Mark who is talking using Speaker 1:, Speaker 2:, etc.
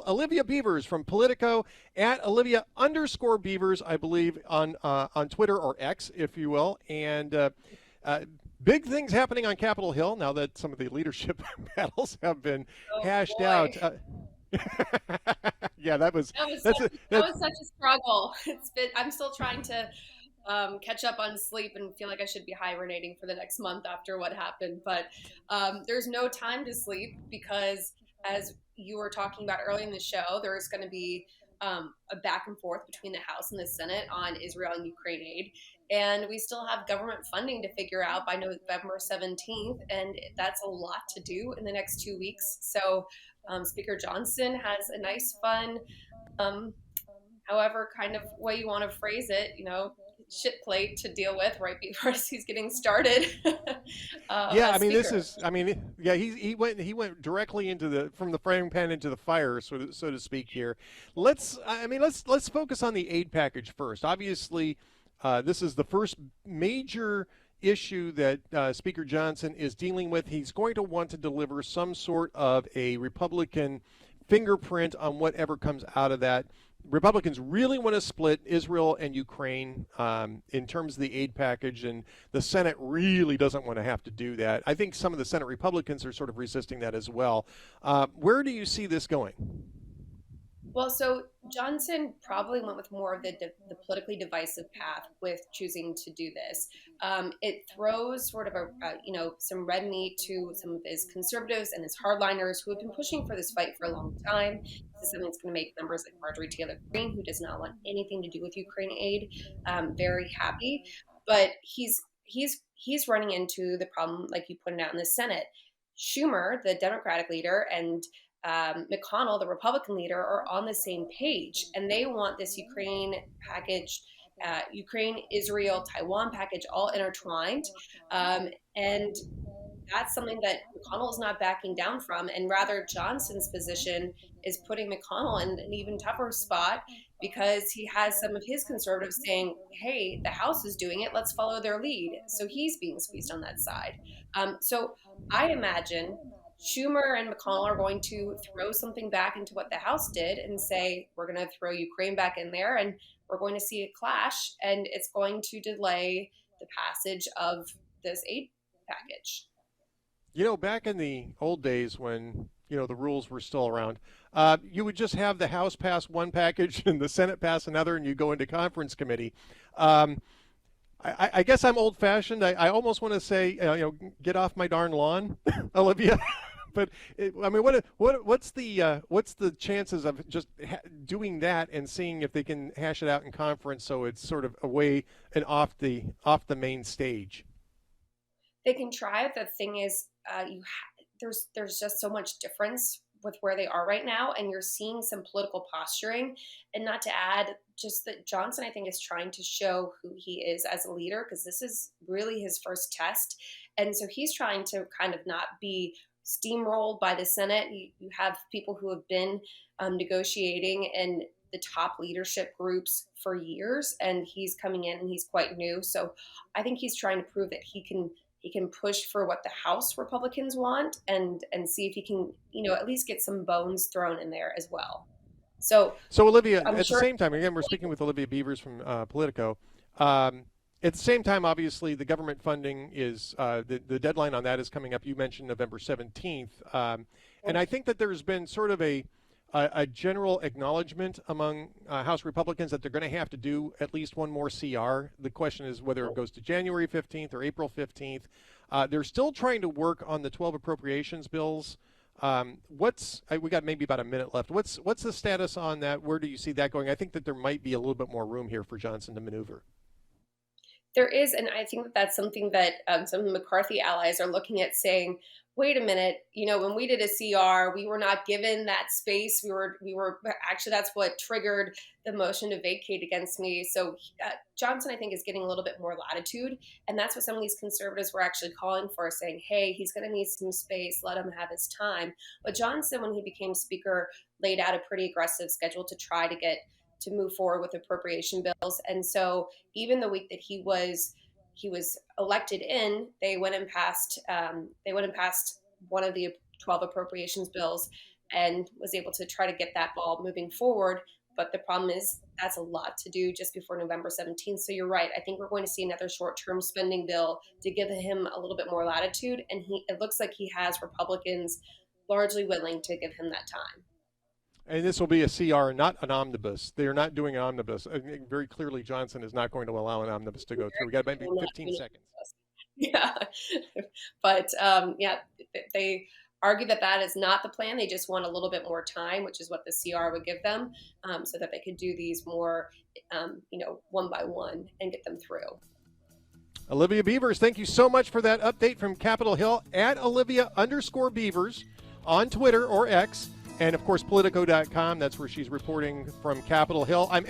Speaker 1: Olivia Beavers from Politico at Olivia_Beavers, I believe, on Twitter or X, if you will. And big things happening on Capitol Hill now that some of the leadership battles have been
Speaker 2: Oh
Speaker 1: hashed
Speaker 2: boy.
Speaker 1: out. Yeah, that was
Speaker 2: That was
Speaker 1: that's
Speaker 2: such,
Speaker 1: a,
Speaker 2: that
Speaker 1: that.
Speaker 2: was such a struggle. I'm still trying to catch up on sleep and feel like I should be hibernating for the next month after what happened. But there's no time to sleep because, as you were talking about early in the show, there's going to be a back and forth between the House and the Senate on Israel and Ukraine aid. And we still have government funding to figure out by November 17th. And that's a lot to do in the next 2 weeks. So Speaker Johnson has a nice, fun, um, however kind of way you want to phrase it, shit plate to deal with right before he's getting started
Speaker 1: Yeah, I
Speaker 2: as
Speaker 1: mean, this
Speaker 2: speaker.
Speaker 1: is. I mean, yeah, he went directly into the from the frying pan into the fire, so to speak. Here, let's focus on the aid package first. Obviously, this is the first major issue that Speaker Johnson is dealing with. He's going to want to deliver some sort of a Republican fingerprint on whatever comes out of that. Republicans really want to split Israel and Ukraine in terms of the aid package, and the Senate really doesn't want to have to do that. I think some of the Senate Republicans are sort of resisting that as well. Where do you see this going?
Speaker 2: Well, so Johnson probably went with more of the politically divisive path with choosing to do this. It throws sort of some red meat to some of his conservatives and his hardliners who have been pushing for this fight for a long time. This is something that's going to make members like Marjorie Taylor Greene, who does not want anything to do with Ukraine aid, very happy. But he's running into the problem, like you pointed out, in the Senate. Schumer, the Democratic leader, and McConnell, the Republican leader, are on the same page, and they want this Ukraine package, Ukraine, Israel, Taiwan package, all intertwined. And that's something that McConnell is not backing down from, and rather Johnson's position is putting McConnell in an even tougher spot because he has some of his conservatives saying, "Hey, the House is doing it; let's follow their lead." So he's being squeezed on that side. So I imagine Schumer and McConnell are going to throw something back into what the House did and say, "We're going to throw Ukraine back in there, and we're going to see a clash, and it's going to delay the passage of this aid package."
Speaker 1: Back in the old days when the rules were still around, you would just have the House pass one package and the Senate pass another, and you go into conference committee. Um, I guess I'm old-fashioned. I almost want to say, get off my darn lawn, Olivia. But I mean, what's the chances of just doing that and seeing if they can hash it out in conference so it's sort of away and off the main stage?
Speaker 2: They can try. The thing is, there's just so much difference with where they are right now, and you're seeing some political posturing. And not to add, just that Johnson, I think, is trying to show who he is as a leader because this is really his first test, and so he's trying to kind of not be steamrolled by the Senate. You have people who have been negotiating in the top leadership groups for years, and he's coming in and he's quite new. So I think he's trying to prove that he can push for what the House Republicans want and see if he can, at least get some bones thrown in there as well. So
Speaker 1: So, Olivia,
Speaker 2: I'm
Speaker 1: at the
Speaker 2: sure
Speaker 1: same time, again, we're speaking with Olivia Beavers from Politico. Um, at the same time, obviously, the government funding is the deadline on that is coming up. You mentioned November 17th, and I think that there's been sort of a general acknowledgement among House Republicans that they're going to have to do at least one more CR. The question is whether it goes to January 15th or April 15th. They're still trying to work on the 12 appropriations bills. We got maybe about a minute left. What's the status on that? Where do you see that going? I think that there might be a little bit more room here for Johnson to maneuver.
Speaker 2: there is, and I think that that's something that some of the McCarthy allies are looking at, saying, "Wait a minute, when we did a CR, we were not given that space. We were actually, that's what triggered the motion to vacate against me." So Johnson, I think, is getting a little bit more latitude, and that's what some of these conservatives were actually calling for, saying, "Hey, he's going to need some space. Let him have his time." But Johnson, when he became speaker, laid out a pretty aggressive schedule to try to move forward with appropriation bills, and so even the week that he was elected in, they went and passed one of the 12 appropriations bills and was able to try to get that ball moving forward. But the problem is that's a lot to do just before November 17th. So you're right. I think we're going to see another short-term spending bill to give him a little bit more latitude. And it looks like he has Republicans largely willing to give him that time.
Speaker 1: And this will be a CR, not an omnibus. They are not doing an omnibus. I mean, very clearly, Johnson is not going to allow an omnibus to go through. We got maybe 15 seconds.
Speaker 2: Yeah, but yeah, they argue that that is not the plan. They just want a little bit more time, which is what the CR would give them, so that they could do these more, one by one and get them through.
Speaker 1: Olivia Beavers, thank you so much for that update from Capitol Hill at Olivia_Beavers on Twitter or X. And of course, Politico.com. That's where she's reporting from Capitol Hill. I'm